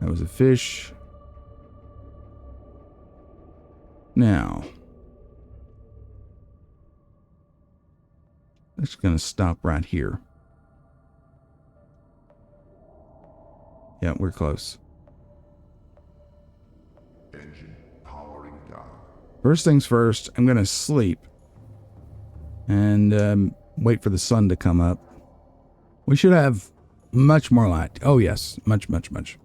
That was a fish. Now, it's going to stop right here. Yeah, we're close. Engine powering down. First things first, I'm going to sleep and wait for the sun to come up. We should have much more light. Oh, yes. Much, much, much.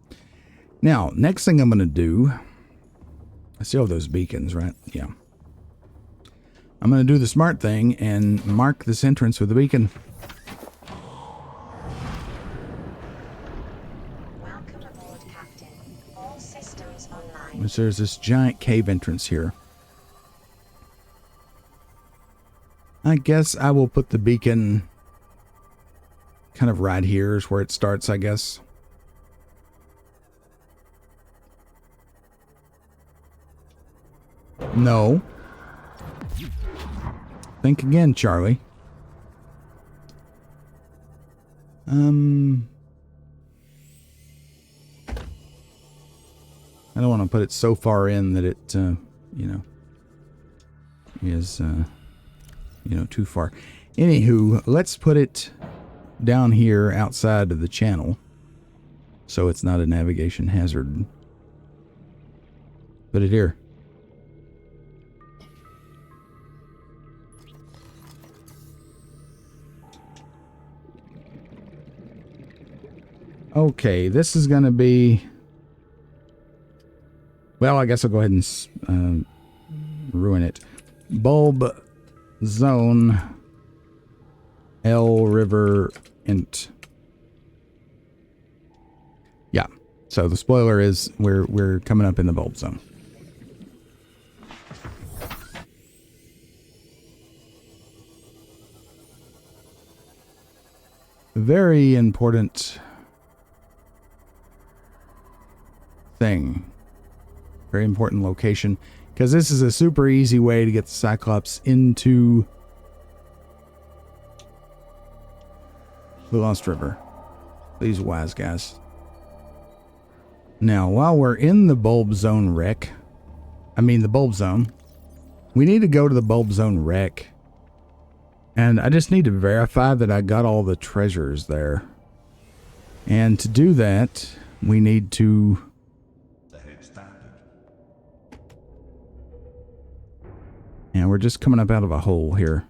Now, next thing I'm going to do, I see all those beacons, right? Yeah. I'm going to do the smart thing and mark this entrance with a beacon. Welcome aboard, Captain. All systems online. There's this giant cave entrance here. I guess I will put the beacon kind of right here is where it starts, I guess. No. Think again, Charlie. I don't want to put it so far in that it, you know, is, you know, too far. Anywho, let's put it down here outside of the channel so it's not a navigation hazard. Put it here. Okay, this is going to be... Well, I guess I'll go ahead and ruin it. Bulb Zone L River Int. Yeah, so the spoiler is we're coming up in the bulb zone. Very important thing. Very important location. Because this is a super easy way to get the Cyclops into the Lost River. These wise guys. Now, while we're in the bulb zone wreck, the bulb zone, we need to go to the bulb zone wreck. And I just need to verify that I got all the treasures there. And to do that, we need to... And we're just coming up out of a hole here.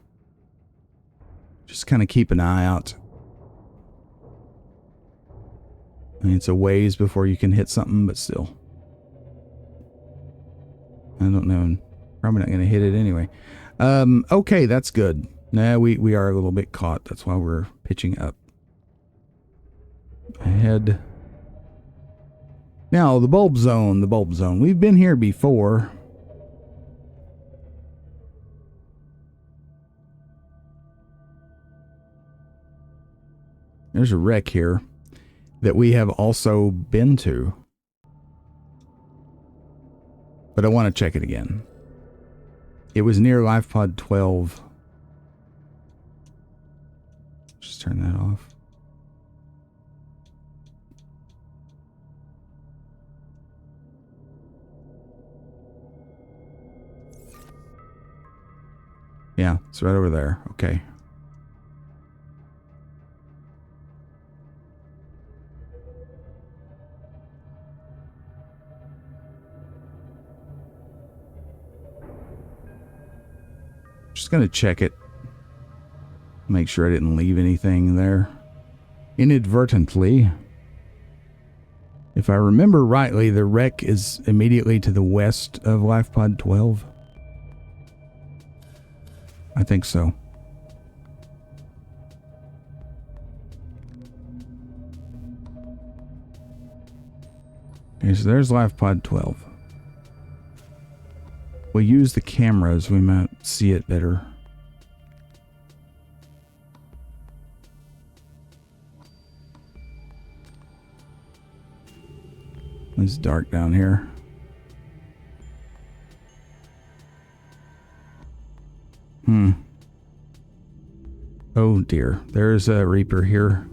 Just kind of keep an eye out. I mean, it's a ways before you can hit something, but still. I don't know. Probably not going to hit it anyway. Okay, that's good. Nah, we are a little bit caught. That's why we're pitching up. Ahead. Now, the bulb zone. The bulb zone. We've been here before. There's a wreck here that we have also been to. But I want to check it again. It was near Life Pod 12. Just turn that off. Yeah, it's right over there. Okay. Just gonna check it. Make sure I didn't leave anything there inadvertently. If I remember rightly, the wreck is immediately to the west of Life Pod 12. I think so. Okay, so there's Life Pod 12. We'll use the cameras, we might see it better. It's dark down here. Oh dear, there's a Reaper here.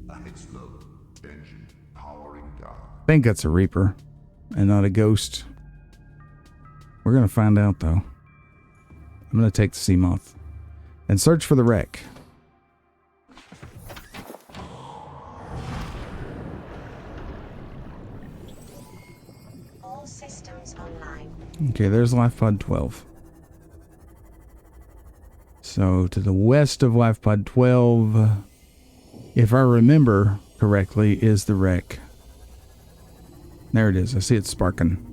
Engine powering down. think that's a Reaper and not a ghost. We're going to find out, though. I'm going to take the sea moth and search for the wreck. All systems online. Okay, there's Life Pod 12. So to the west of Life Pod 12, if I remember correctly, is the wreck. There it is. I see it sparking.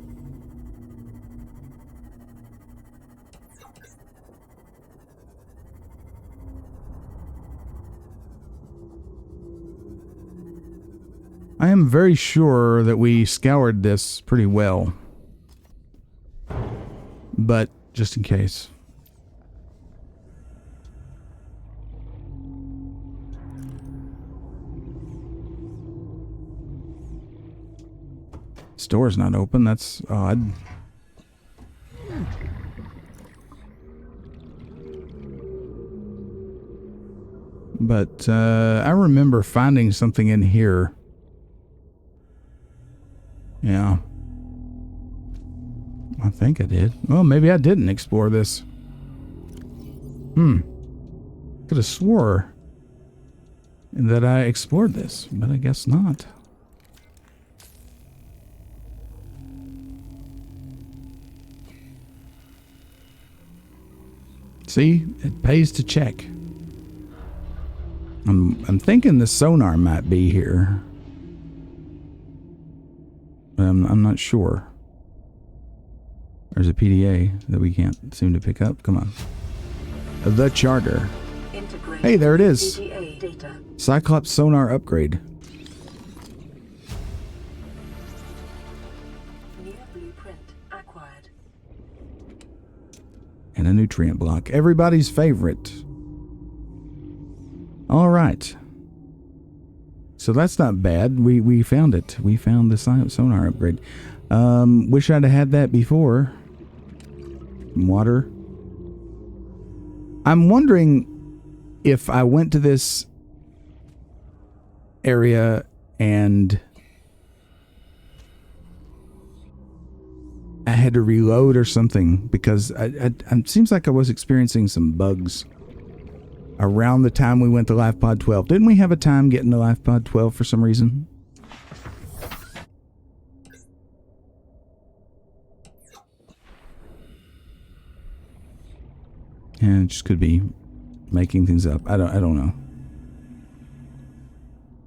I am very sure that we scoured this pretty well. But just in case. Store's not open. That's odd. But I remember finding something in here. Yeah. I think I did. Well, maybe I didn't explore this. Could have swore that I explored this, but I guess not. See, it pays to check. I'm thinking the sonar might be here. But I'm not sure. There's a PDA that we can't seem to pick up. Come on. The charter. Hey, there it is. data. Cyclops sonar upgrade. New blueprint acquired. And a nutrient block. Everybody's favorite. All right. So that's not bad. We found it. We found the sonar upgrade. Wish I'd have had that before. Water. I'm wondering if I went to this area and I had to reload or something, because it seems like I was experiencing some bugs around the time we went to Life Pod 12. Didn't we have a time getting to Life Pod 12 for some reason? And it just could be making things up. I don't know.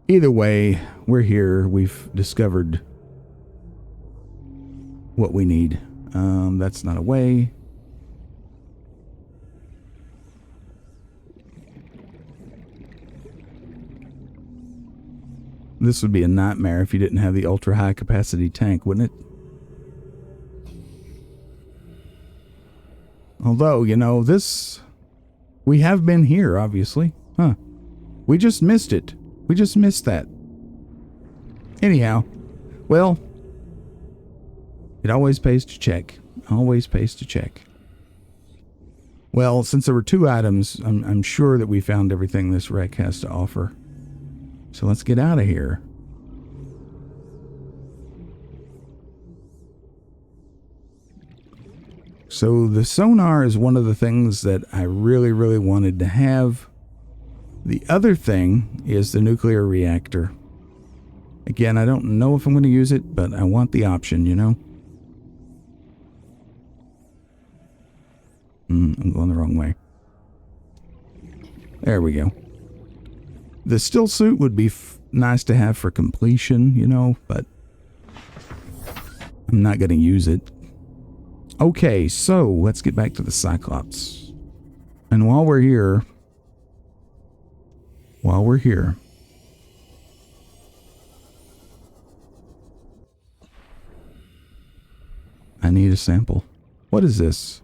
Either way, we're here. We've discovered what we need. That's not a way. This would be a nightmare if you didn't have the ultra high capacity tank, wouldn't it? Although, you know, we have been here, obviously. Huh. We just missed it. We just missed that. Anyhow, well, it always pays to check. Always pays to check. Well, since there were 2 items, I'm sure that we found everything this wreck has to offer. So let's get out of here. So the sonar is one of the things that I really, really wanted to have. The other thing is the nuclear reactor. Again, I don't know if I'm going to use it, but I want the option, you know? I'm going the wrong way. There we go. The still suit would be nice to have for completion, you know, but I'm not going to use it. Okay, so let's get back to the Cyclops. And while we're here, I need a sample. What is this?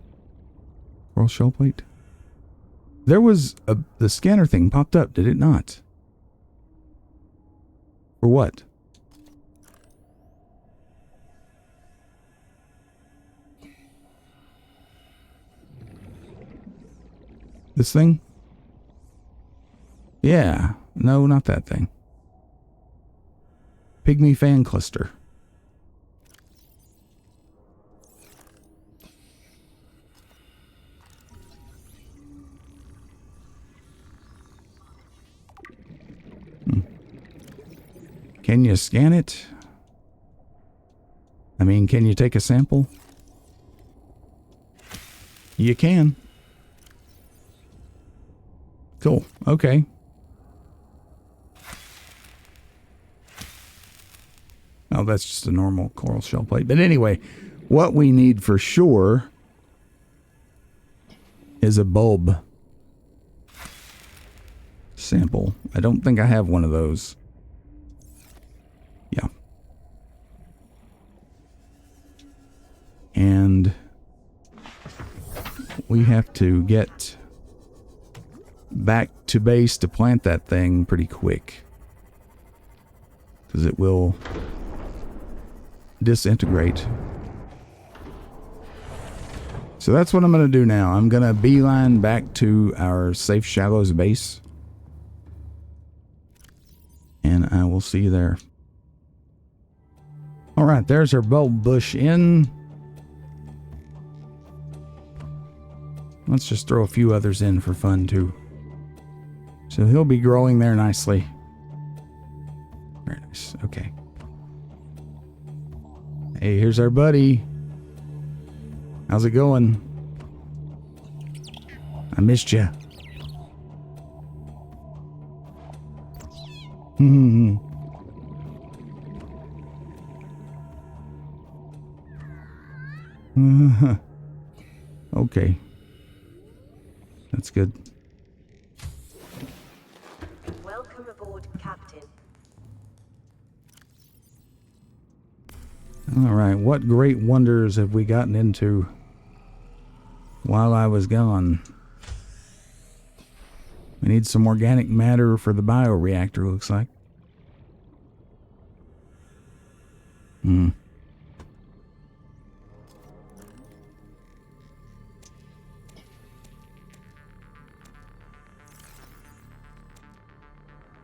Coral shell plate? There was the scanner thing popped up, did it not? For what? This thing? Yeah. No, not that thing. Pygmy fan cluster. Can you scan it? I mean, can you take a sample? You can. Cool. Okay. Oh, that's just a normal coral shell plate. But anyway, what we need for sure is a bulb sample. I don't think I have one of those. Yeah. And we have to get back to base to plant that thing pretty quick, because it will disintegrate. So that's what I'm going to do now. I'm going to beeline back to our Safe Shallows base, and I will see you there. All right, there's our bulb bush in. Let's just throw a few others in for fun too. So he'll be growing there nicely. Very nice. Okay. Hey, here's our buddy. How's it going? I missed you. Okay. That's good. Welcome aboard, Captain. All right, what great wonders have we gotten into while I was gone? We need some organic matter for the bioreactor, looks like.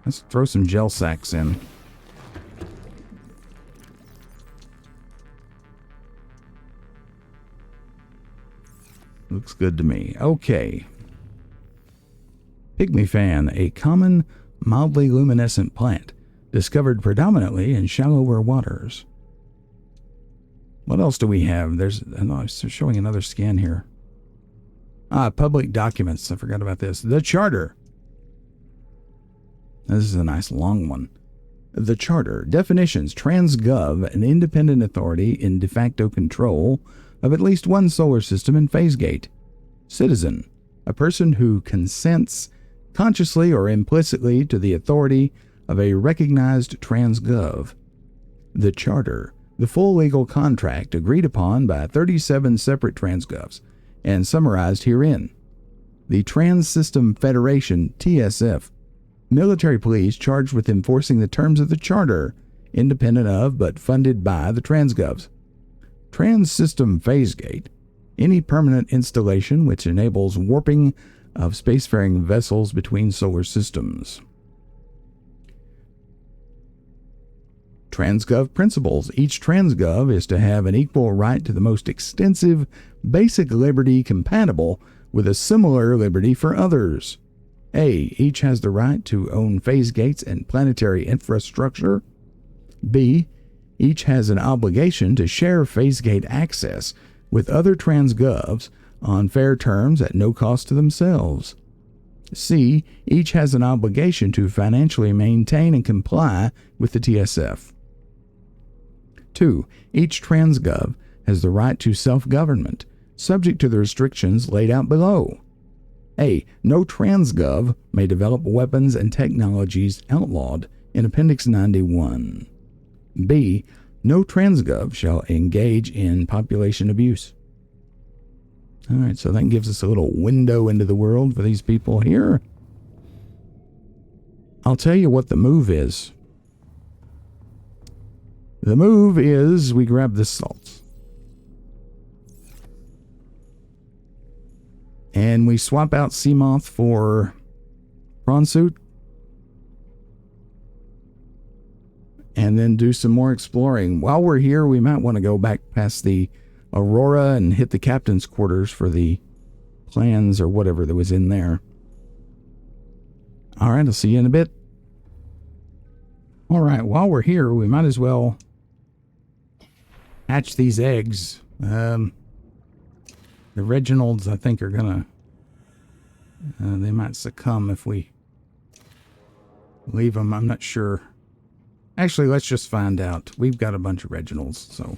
Let's throw some gel sacks in. Looks good to me. Okay. Pygmy fan, a common, mildly luminescent plant, discovered predominantly in shallower waters. What else do we have? There's showing another scan here. Public documents. I forgot about this. The Charter. This is a nice long one. The Charter. Definitions. TransGov, an independent authority in de facto control of at least one solar system and phase gate. Citizen. A person who consents consciously or implicitly to the authority of a recognized TransGov. The Charter. The full legal contract agreed upon by 37 separate TransGovs and summarized herein. The Trans-System Federation, TSF. Military police charged with enforcing the terms of the Charter, independent of but funded by the TransGovs. Trans-System Phasegate. Any permanent installation which enables warping of spacefaring vessels between solar systems. TransGov principles. Each TransGov is to have an equal right to the most extensive basic liberty compatible with a similar liberty for others. A. Each has the right to own phase gates and planetary infrastructure. B. Each has an obligation to share phase gate access with other TransGovs on fair terms at no cost to themselves. C. Each has an obligation to financially maintain and comply with the TSF. 2. Each TransGov has the right to self-government, subject to the restrictions laid out below. A. No TransGov may develop weapons and technologies outlawed in Appendix 91. B. No TransGov shall engage in population abuse. All right, so that gives us a little window into the world for these people here. I'll tell you what the move is. The move is we grab the salts. And we swap out Seamoth for Prawn Suit. And then do some more exploring. While we're here, we might want to go back past the Aurora and hit the captain's quarters for the plans or whatever that was in there. All right, I'll see you in a bit. All right, while we're here, we might as well hatch these eggs. The Reginalds, I think, are gonna... they might succumb if we leave them. I'm not sure. Actually, let's just find out. We've got a bunch of Reginalds, so...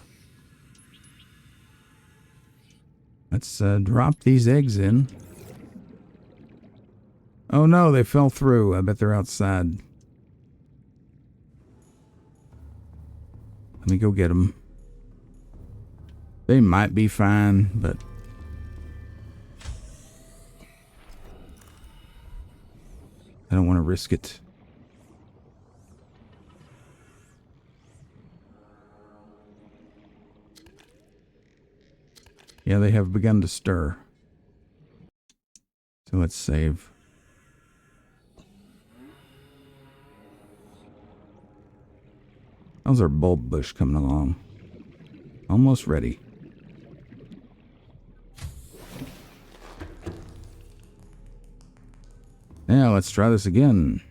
let's drop these eggs in. Oh no, they fell through. I bet they're outside. Let me go get them. They might be fine, but... I don't want to risk it. Yeah, they have begun to stir. So let's save. How's our bulb bush coming along? Almost ready. Now let's try this again.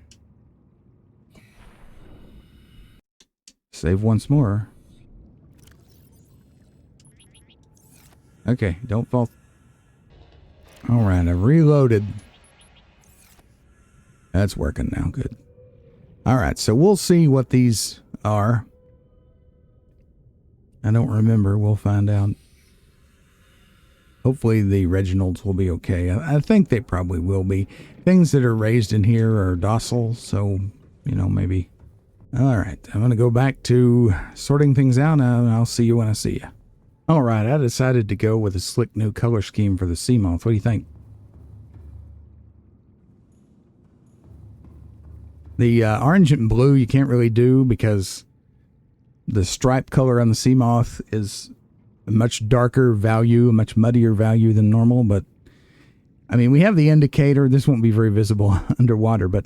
Save once more. Okay, don't fall. Alright, I've reloaded. That's working now, good. Alright, so we'll see what these are. I don't remember, we'll find out. Hopefully the Reginalds will be okay. I think they probably will be. Things that are raised in here are docile, so, you know, maybe. Alright, I'm going to go back to sorting things out, and I'll see you when I see you. Alright, I decided to go with a slick new color scheme for the sea moth. What do you think? The orange and blue you can't really do because the stripe color on the sea moth is a much darker value, a much muddier value than normal. But, I mean, we have the indicator. This won't be very visible underwater, but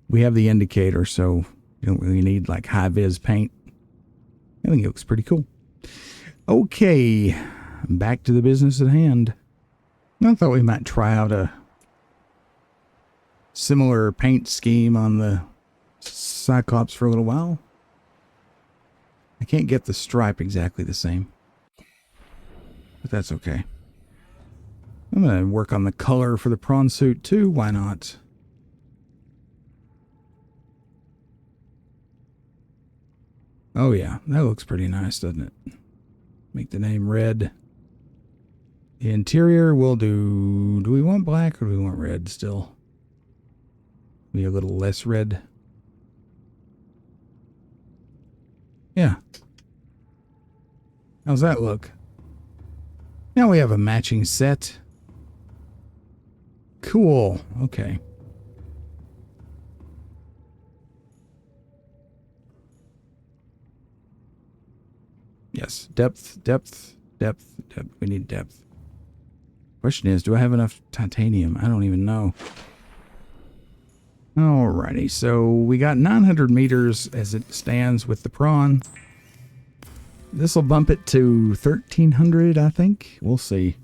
we have the indicator, so you don't really need, like, high-vis paint. I think it looks pretty cool. Okay, back to the business at hand. I thought we might try out a similar paint scheme on the Cyclops for a little while. I can't get the stripe exactly the same, but that's okay. I'm going to work on the color for the prawn suit too. Why not? Oh yeah, that looks pretty nice, doesn't it? Make the name red. The interior we'll do... do we want black or do we want red still? Be a little less red. Yeah. How's that look? Now we have a matching set. Cool. Okay. Yes. Depth, depth, depth, depth. We need depth. Question is, do I have enough titanium? I don't even know. Alrighty, so we got 900 meters as it stands with the prawn. This will bump it to 1300, I think. We'll see.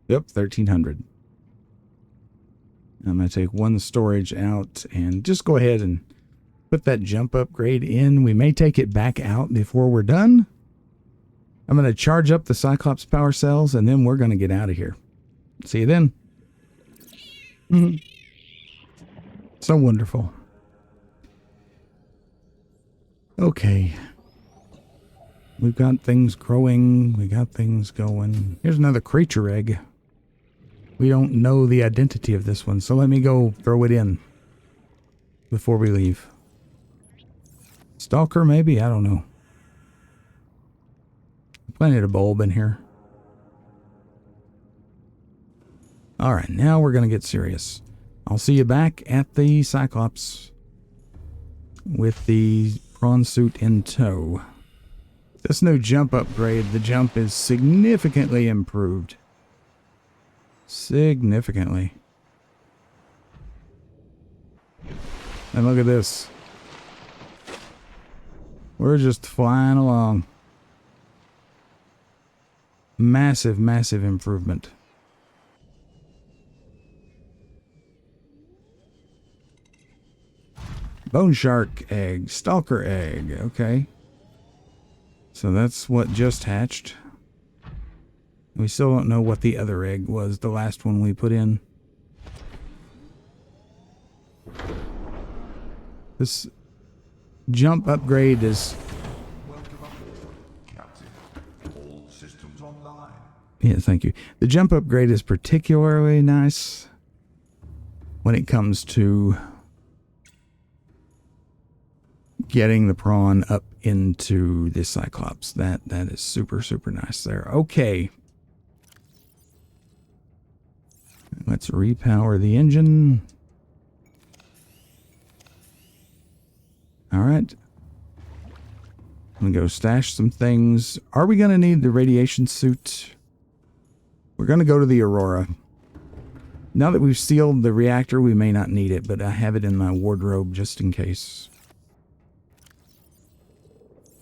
Yep, 1300. I'm going to take one storage out and just go ahead and put that jump upgrade in. We may take it back out before we're done. I'm going to charge up the Cyclops power cells and then we're going to get out of here. See you then. So wonderful. Okay. We've got things growing. We got things going. Here's another creature egg. We don't know the identity of this one, so let me go throw it in before we leave. Stalker, maybe? I don't know. Plenty of bulb in here. Alright, now we're going to get serious. I'll see you back at the Cyclops with the prawn suit in tow. This new jump upgrade, the jump is significantly improved. Significantly. And look at this. We're just flying along. Massive, massive improvement. Bone shark egg, stalker egg, okay. So that's what just hatched. We still don't know what the other egg was, the last one we put in. This jump upgrade is... Welcome aboard, Captain. All systems online. Yeah, thank you. The jump upgrade is particularly nice when it comes to getting the prawn up into the Cyclops. That is super, super nice there. Okay. Let's repower the engine. All right. I'm going to go stash some things. Are we going to need the radiation suit? We're going to go to the Aurora. Now that we've sealed the reactor, we may not need it, but I have it in my wardrobe just in case.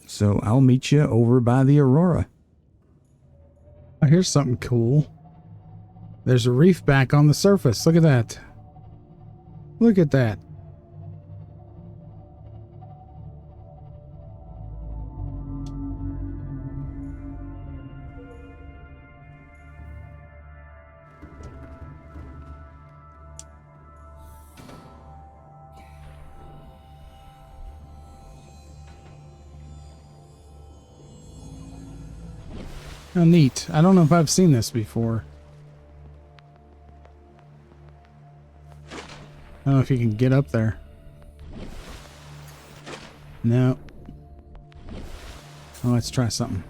So I'll meet you over by the Aurora. Oh, here's something cool. There's a reefback on the surface. Look at that. Look at that. Oh, neat. I don't know if I've seen this before. I don't know if you can get up there. No. Oh, let's try something.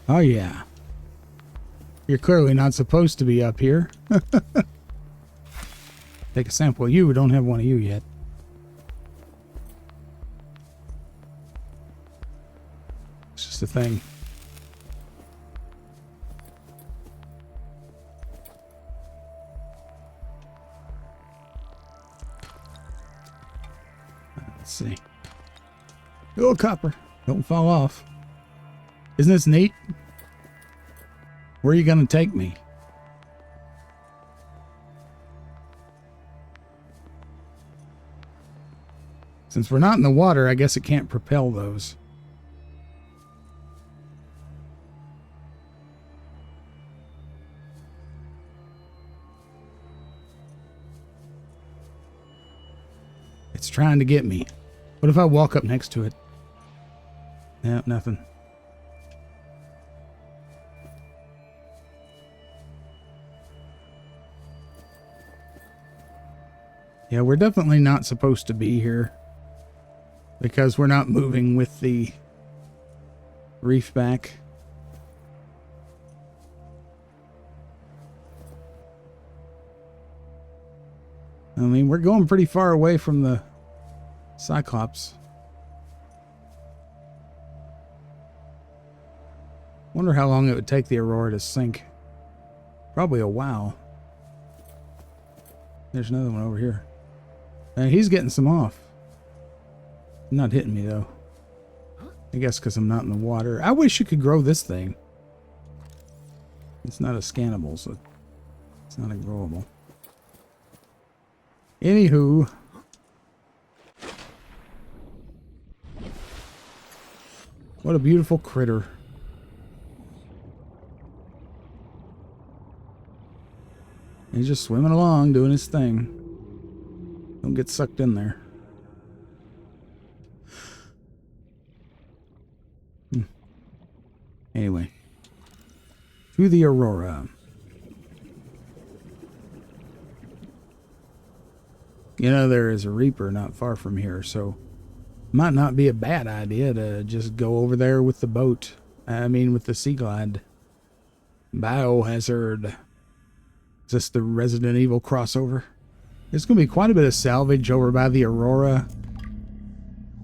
Oh, yeah. You're clearly not supposed to be up here. Take a sample of you. We don't have one of you yet. It's just a thing. Let's see. Oh, copper. Don't fall off. Isn't this neat? Where are you going to take me? Since we're not in the water, I guess it can't propel those. It's trying to get me. What if I walk up next to it? No, nothing. Yeah, we're definitely not supposed to be here because we're not moving with the Reefback. I mean, we're going pretty far away from the Cyclops. Wonder how long it would take the Aurora to sink. Probably a while. There's another one over here. He's getting some off. Not hitting me, though. I guess because I'm not in the water. I wish you could grow this thing. It's not a scannable, so it's not a growable. Anywho. What a beautiful critter. He's just swimming along, doing his thing. Don't get sucked in there. Anyway. To the Aurora. You know, there is a Reaper not far from here, so might not be a bad idea to just go over there with the boat. I mean, with the Sea Glide. Biohazard. Is this the Resident Evil crossover? There's going to be quite a bit of salvage over by the Aurora.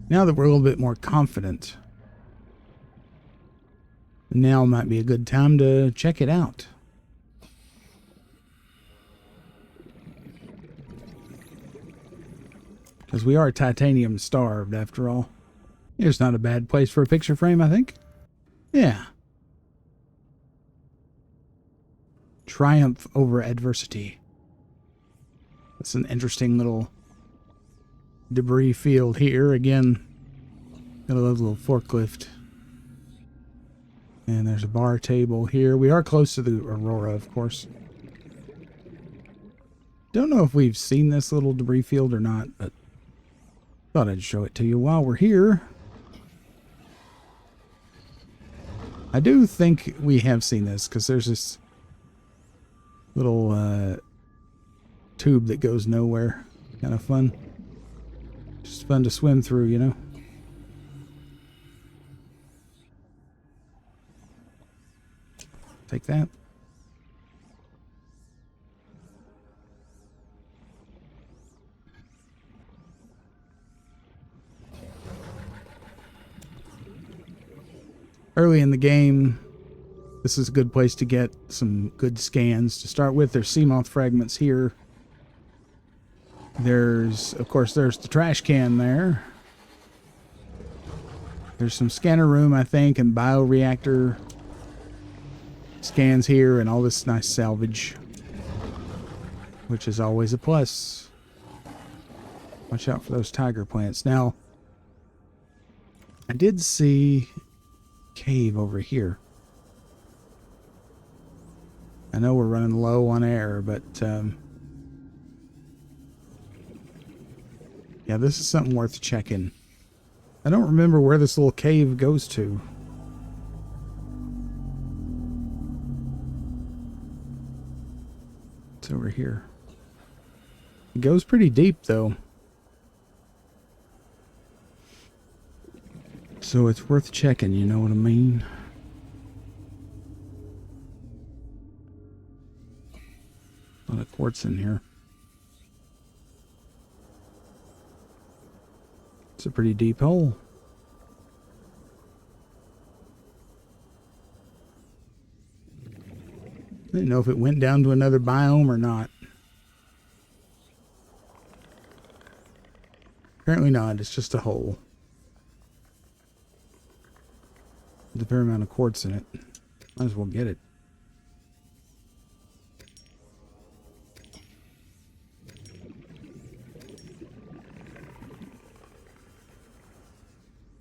Now that we're a little bit more confident. Now might be a good time to check it out. Because we are titanium starved after all. Here's not a bad place for a picture frame, I think. Yeah. Triumph over adversity. That's an interesting little debris field here. Again, got a little forklift. And there's a bar table here. We are close to the Aurora, of course. Don't know if we've seen this little debris field or not, but thought I'd show it to you while we're here. I do think we have seen this, because there's this little tube that goes nowhere. Kind of fun. Just fun to swim through, you know? Take that. Early in the game, this is a good place to get some good scans. To start with, there's sea moth fragments here. There's, of course, there's the trash can there. There's some scanner room, I think, and bioreactor scans here, and all this nice salvage, which is always a plus. Watch out for those tiger plants. Now, I did see cave over here. I know we're running low on air, but yeah, this is something worth checking. I don't remember where this little cave goes to. It's over here. It goes pretty deep, though. So it's worth checking, you know what I mean? A lot of quartz in here. It's a pretty deep hole. I didn't know if it went down to another biome or not. Apparently not, it's just a hole. There's a fair amount of quartz in it. Might as well get it.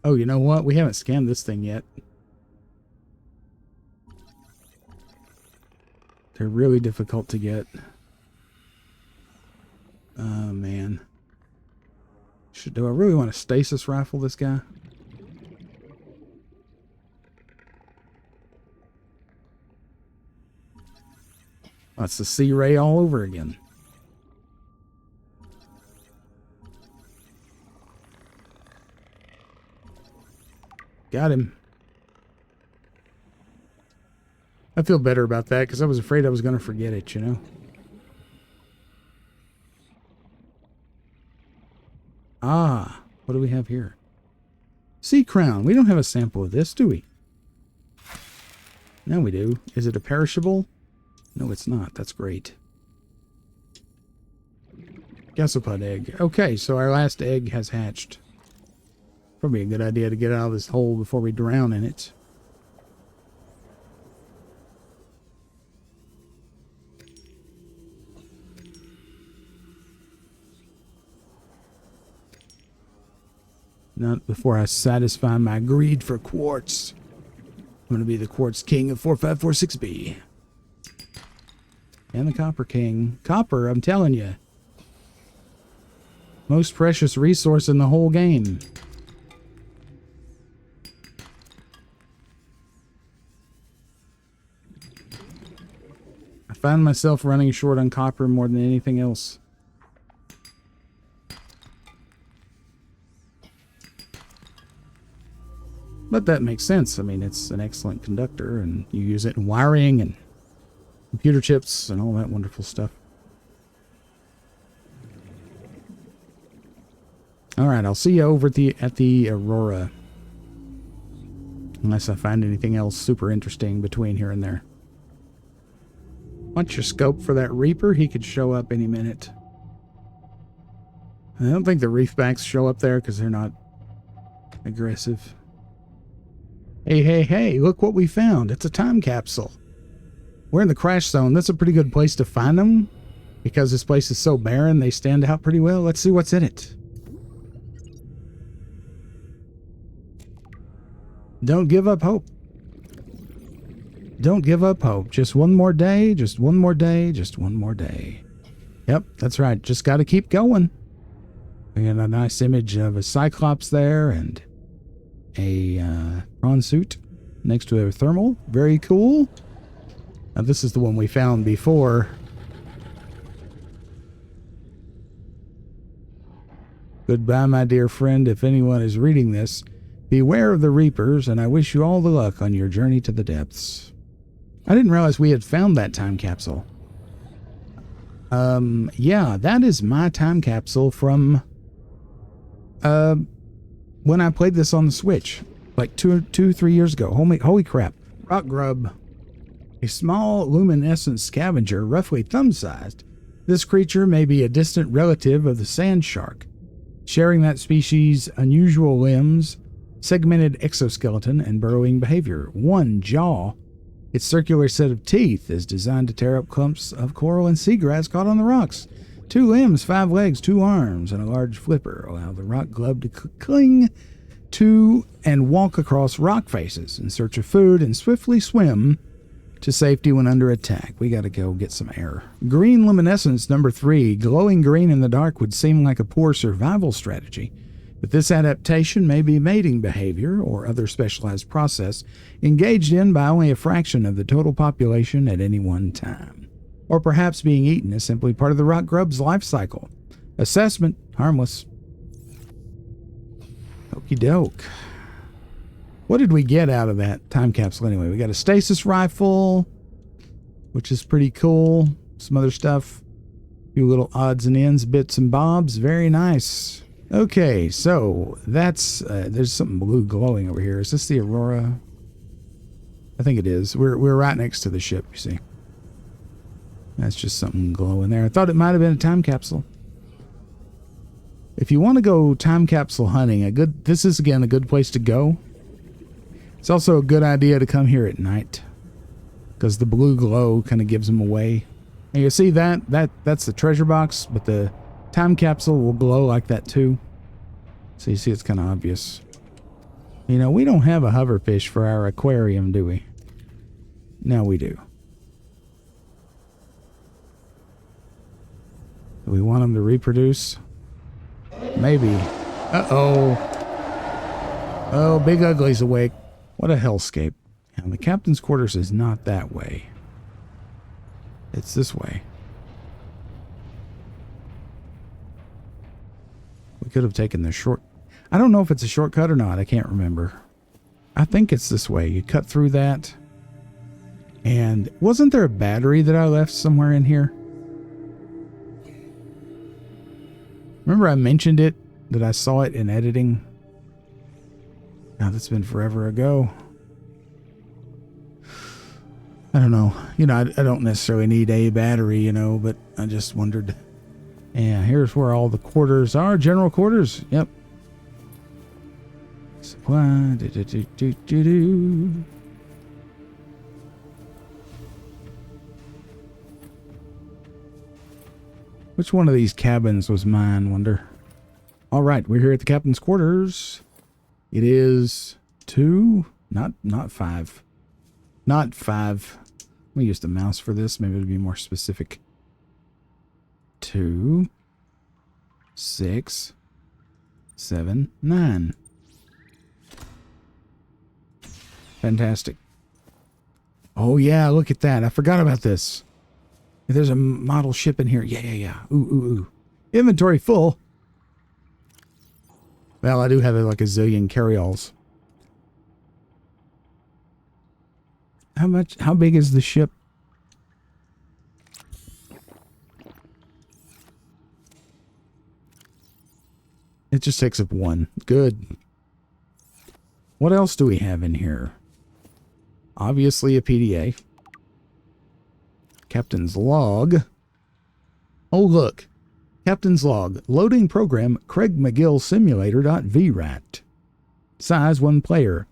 Oh, you know what? We haven't scanned this thing yet. They're really difficult to get. Oh, man. Do I really want to stasis rifle this guy? That's the sea ray all over again. Got him. I feel better about that because I was afraid I was going to forget it, you know? Ah, what do we have here? Sea crown. We don't have a sample of this, do we? No, we do. Is it a perishable? No, it's not. That's great. Gasopod egg. Okay, so our last egg has hatched. Probably a good idea to get out of this hole before we drown in it. Not before I satisfy my greed for quartz. I'm going to be the quartz king of 4546B. And the copper king. Copper, I'm telling you. Most precious resource in the whole game. I find myself running short on copper more than anything else. But that makes sense. I mean, it's an excellent conductor, and you use it in wiring and computer chips and all that wonderful stuff. All right, I'll see you over at the Aurora. Unless I find anything else super interesting between here and there. Watch your scope for that Reaper. He could show up any minute. I don't think the reefbacks show up there because they're not aggressive. Hey, hey, hey, look what we found. It's a time capsule. We're in the crash zone. That's a pretty good place to find them because this place is so barren. They stand out pretty well. Let's see what's in it. Don't give up hope. Don't give up hope. Just one more day, just one more day, just one more day. Yep, that's right. Just got to keep going. We got a nice image of a Cyclops there and a prawn suit next to a thermal. Very cool. Now this is the one we found before. Goodbye, my dear friend. If anyone is reading this, beware of the Reapers, and I wish you all the luck on your journey to the depths. I didn't realize we had found that time capsule. Yeah, that is my time capsule from when I played this on the Switch, like 3 years ago. Holy crap. Rock grub. A small luminescent scavenger, roughly thumb-sized. This creature may be a distant relative of the sand shark, sharing that species' unusual limbs, segmented exoskeleton, and burrowing behavior. One jaw. Its circular set of teeth is designed to tear up clumps of coral and seagrass caught on the rocks. 2 limbs, 5 legs, 2 arms, and a large flipper allow the rock grub to cling to and walk across rock faces in search of food and swiftly swim to safety when under attack. We gotta go get some air. Green luminescence number 3. Glowing green in the dark would seem like a poor survival strategy, but this adaptation may be mating behavior or other specialized process engaged in by only a fraction of the total population at any one time. Or perhaps being eaten is simply part of the rock grub's life cycle. Assessment, harmless. Okie doke. What did we get out of that time capsule anyway? We got a stasis rifle, which is pretty cool. Some other stuff. A few little odds and ends, bits and bobs. Very nice. Okay, so that's, there's something blue glowing over here. Is this the Aurora? I think it is. We're right next to the ship, you see. That's just something glowing there. I thought it might have been a time capsule. If you want to go time capsule hunting, this is again a good place to go. It's also a good idea to come here at night, because the blue glow kind of gives them away. And you see that's the treasure box, but the time capsule will glow like that too. So you see it's kind of obvious. You know, we don't have a hoverfish for our aquarium, do we? Now we do. Do we want them to reproduce? Maybe. Uh-oh. Oh, Big Ugly's awake. What a hellscape. And the captain's quarters is not that way. It's this way. We could have taken the short... I don't know if it's a shortcut or not. I can't remember. I think it's this way. You cut through that. And wasn't there a battery that I left somewhere in here? Remember I mentioned it? That I saw it in editing? Now that's been forever ago. I don't know. You know, I don't necessarily need a battery, you know, but I just wondered. Yeah, here's where all the quarters are. General quarters. Yep. Supply. Which one of these cabins was mine, wonder? All right, we're here at the captain's quarters. It is 2, not 5. Not 5. Let me use the mouse for this. Maybe it'll be more specific. 2, 6, 7, 9. Fantastic. Oh yeah, look at that. I forgot about this. There's a model ship in here. Yeah. Ooh. Inventory full. Well, I do have like a zillion carry-alls. How big is the ship? It just takes up 1. Good. What else do we have in here? Obviously a PDA. Captain's log. Oh, look. Captain's log. Loading program Craig McGill Simulator.VRAT. Size 1 player.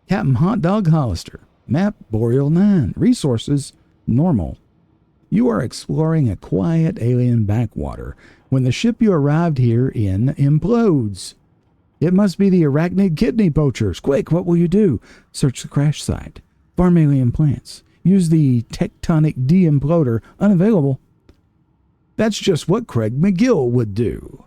Captain Hot Dog Hollister. Map Boreal 9. Resources normal. You are exploring a quiet alien backwater when the ship you arrived here in implodes. It must be the arachnid kidney poachers. Quick, what will you do? Search the crash site. Farm alien plants. Use the tectonic de-imploder. Unavailable. That's just what Craig McGill would do.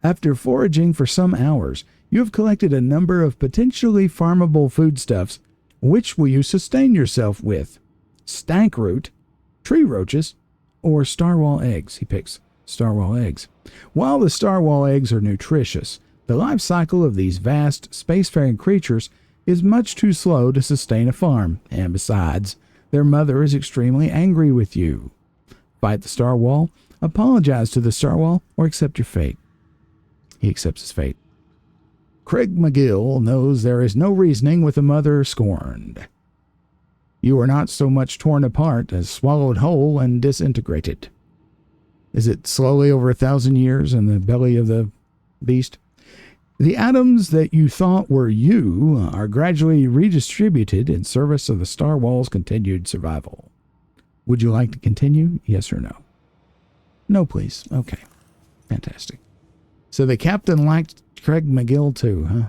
After foraging for some hours, you have collected a number of potentially farmable foodstuffs. Which will you sustain yourself with? Stank root, tree roaches, or starwall eggs? He picks starwall eggs. While the starwall eggs are nutritious, the life cycle of these vast spacefaring creatures is much too slow to sustain a farm, and besides, their mother is extremely angry with you. Fight the starwall, apologize to the starwall, or accept your fate. He accepts his fate. Craig McGill knows there is no reasoning with a mother scorned. You are not so much torn apart as swallowed whole and disintegrated. Is it slowly over 1,000 years in the belly of the beast? The atoms that you thought were you are gradually redistributed in service of the Starwall's continued survival. Would you like to continue? Yes or no? No, please. Okay. Fantastic. So the captain liked Craig McGill too, huh?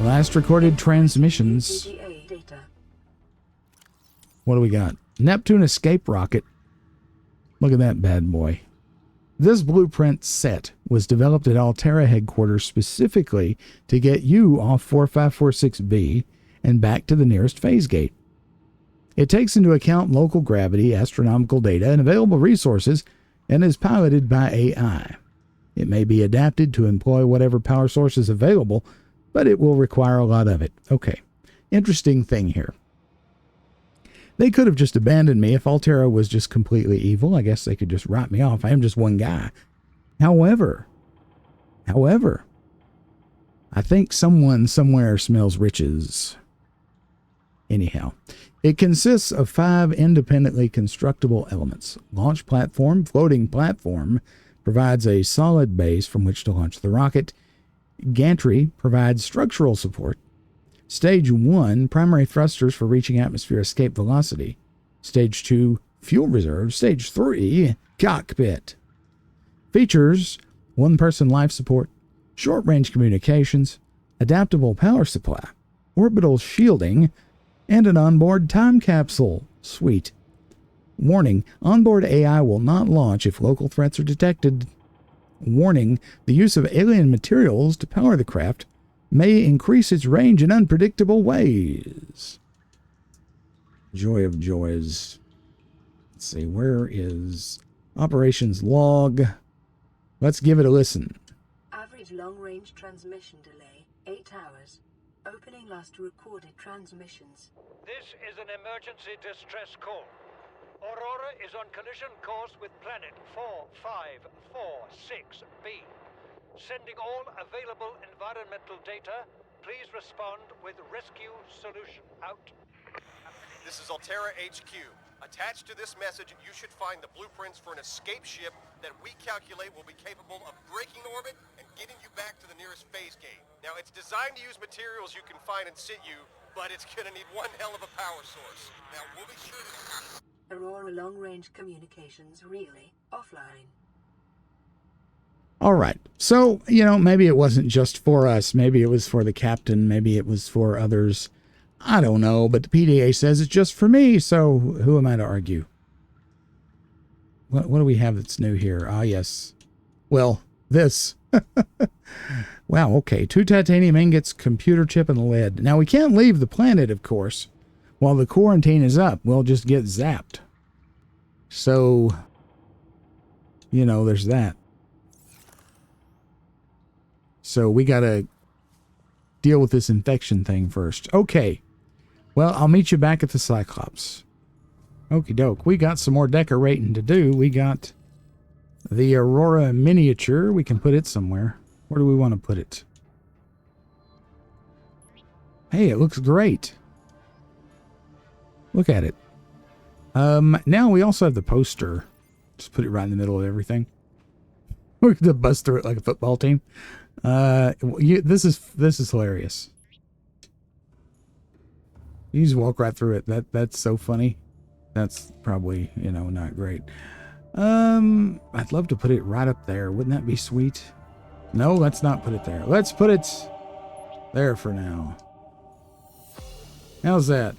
Last recorded transmissions. What do we got? Neptune Escape Rocket. Look at that bad boy. This blueprint set was developed at Altera headquarters specifically to get you off 4546B and back to the nearest phase gate. It takes into account local gravity, astronomical data, and available resources, and is piloted by AI. It may be adapted to employ whatever power source is available, but it will require a lot of it. Okay, interesting thing here. They could have just abandoned me if Altera was just completely evil. I guess they could just write me off. I am just one guy. However, I think someone somewhere smells riches. Anyhow, it consists of 5 independently constructible elements. Launch platform, floating platform, provides a solid base from which to launch the rocket. Gantry provides structural support. Stage 1, primary thrusters for reaching atmosphere escape velocity. Stage 2, fuel reserve. Stage 3, cockpit. Features, 1-person life support, short-range communications, adaptable power supply, orbital shielding, and an onboard time capsule. Sweet. Warning, onboard AI will not launch if local threats are detected. Warning, the use of alien materials to power the craft may increase its range in unpredictable ways. Joy of joys. Let's see, where is operations log? Let's give it a listen. Average long-range transmission delay, 8 hours. Opening last recorded transmissions. This is an emergency distress call. Aurora is on collision course with planet 4546b. Sending all available environmental data. Please respond with rescue solution. Out. This is Altera HQ. Attached to this message, you should find the blueprints for an escape ship that we calculate will be capable of breaking orbit and getting you back to the nearest phase gate. Now, it's designed to use materials you can find in situ, but it's gonna need one hell of a power source. Now, we'll be sure to... Aurora long-range communications really offline. All right. So, maybe it wasn't just for us. Maybe it was for the captain. Maybe it was for others. I don't know. But the PDA says it's just for me. So who am I to argue? What do we have that's new here? Ah, yes. Well, this. Wow. Okay. 2 titanium ingots, computer chip, and lead. Now, we can't leave the planet, of course. While the quarantine is up, we'll just get zapped. So, there's that. So we got to deal with this infection thing first. Okay. Well, I'll meet you back at the Cyclops. Okie doke. We got some more decorating to do. We got the Aurora miniature. We can put it somewhere. Where do we want to put it? Hey, it looks great. Look at it. Now we also have the poster. Just put it right in the middle of everything. We're gonna bust through it like a football team. This is hilarious. You just walk right through it. That's so funny. That's probably, you know, not great. I'd love to put it right up there. Wouldn't that be sweet? No, let's not put it there. Let's put it there for now. How's that?